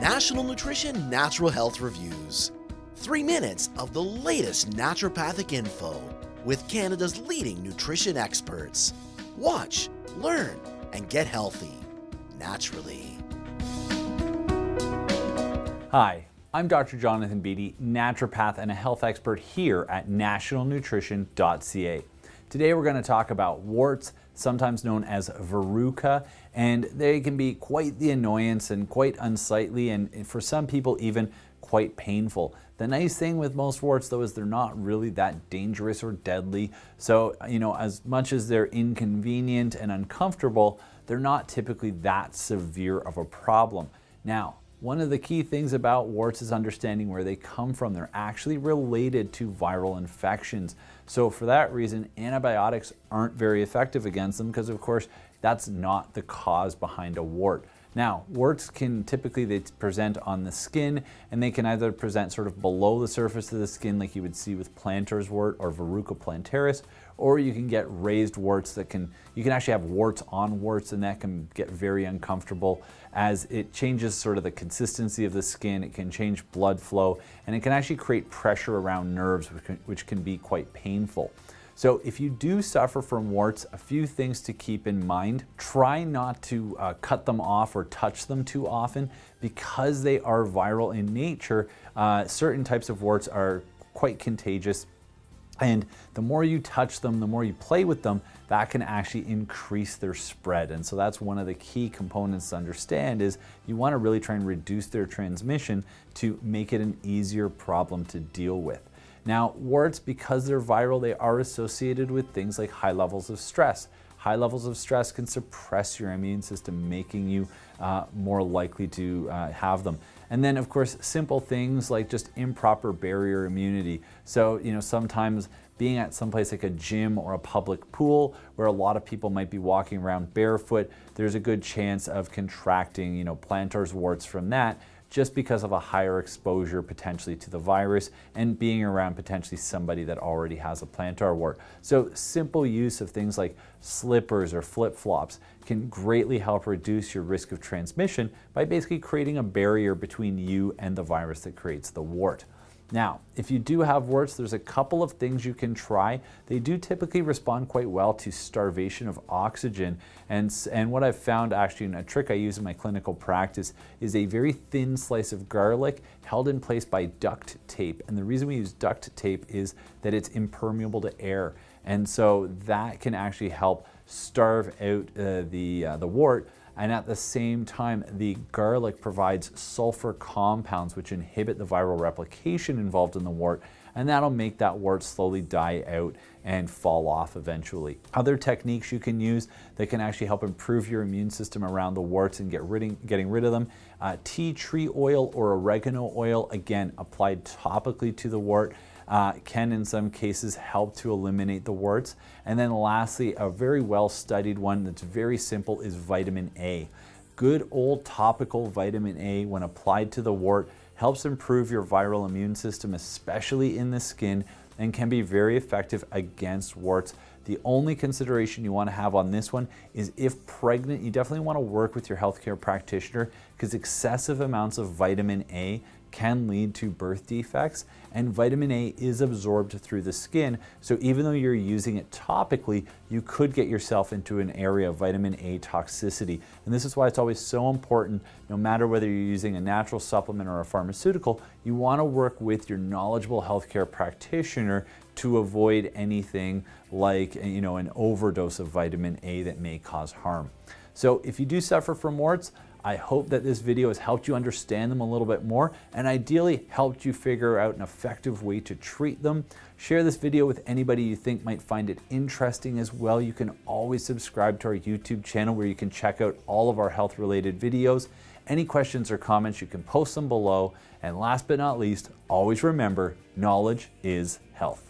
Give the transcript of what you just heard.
National Nutrition Natural Health Reviews. 3 minutes of the latest naturopathic info with Canada's leading nutrition experts. Watch, learn, and get healthy naturally. Hi, I'm Dr. Jonathan Beatty, naturopath and a health expert here at nationalnutrition.ca. Today we're going to talk about warts, sometimes known as verruca, and they can be quite the annoyance and quite unsightly, and for some people even quite painful. The nice thing with most warts though is they're not really that dangerous or deadly. So, as much as they're inconvenient and uncomfortable, they're not typically that severe of a problem. Now, one of the key things about warts is understanding where they come from. They're actually related to viral infections. So for that reason, antibiotics aren't very effective against them because, of course, that's not the cause behind a wart. Now, warts can typically, they present on the skin, and they can either present sort of below the surface of the skin like you would see with plantar's wart or verruca plantaris, or you can get raised warts you can actually have warts on warts, and that can get very uncomfortable as it changes sort of the consistency of the skin. It can change blood flow, and it can actually create pressure around nerves, which can be quite painful. So if you do suffer from warts, a few things to keep in mind. Try not to cut them off or touch them too often because they are viral in nature. Certain types of warts are quite contagious, and the more you touch them, the more you play with them, that can actually increase their spread. And so that's one of the key components to understand is you want to really try and reduce their transmission to make it an easier problem to deal with. Now, warts, because they're viral, they are associated with things like high levels of stress. High levels of stress can suppress your immune system, making you more likely to have them. And then, of course, simple things like just improper barrier immunity. So, sometimes being at someplace like a gym or a public pool where a lot of people might be walking around barefoot, there's a good chance of contracting, plantar's warts from that, just because of a higher exposure potentially to the virus and being around potentially somebody that already has a plantar wart. So simple use of things like slippers or flip-flops can greatly help reduce your risk of transmission by basically creating a barrier between you and the virus that creates the wart. Now, if you do have warts, there's a couple of things you can try. They do typically respond quite well to starvation of oxygen. And what I've found, actually, and a trick I use in my clinical practice, is a very thin slice of garlic held in place by duct tape. And the reason we use duct tape is that it's impermeable to air. And so that can actually help starve out the wart. And at the same time, the garlic provides sulfur compounds which inhibit the viral replication involved in the wart, and that'll make that wart slowly die out and fall off eventually. Other techniques you can use that can actually help improve your immune system around the warts and getting rid of them. Tea tree oil or oregano oil, again, applied topically to the wart, can in some cases help to eliminate the warts. And then lastly, a very well studied one that's very simple is vitamin A. Good old topical vitamin A, when applied to the wart, helps improve your viral immune system, especially in the skin, and can be very effective against warts. The only consideration you want to have on this one is if pregnant, you definitely want to work with your healthcare practitioner because excessive amounts of vitamin A can lead to birth defects, and vitamin A is absorbed through the skin. So even though you're using it topically, you could get yourself into an area of vitamin A toxicity. And this is why it's always so important, no matter whether you're using a natural supplement or a pharmaceutical, you want to work with your knowledgeable healthcare practitioner to avoid anything like an overdose of vitamin A that may cause harm. So if you do suffer from warts, I hope that this video has helped you understand them a little bit more and ideally helped you figure out an effective way to treat them. Share this video with anybody you think might find it interesting as well. You can always subscribe to our YouTube channel where you can check out all of our health-related videos. Any questions or comments, you can post them below. And last but not least, always remember, knowledge is health.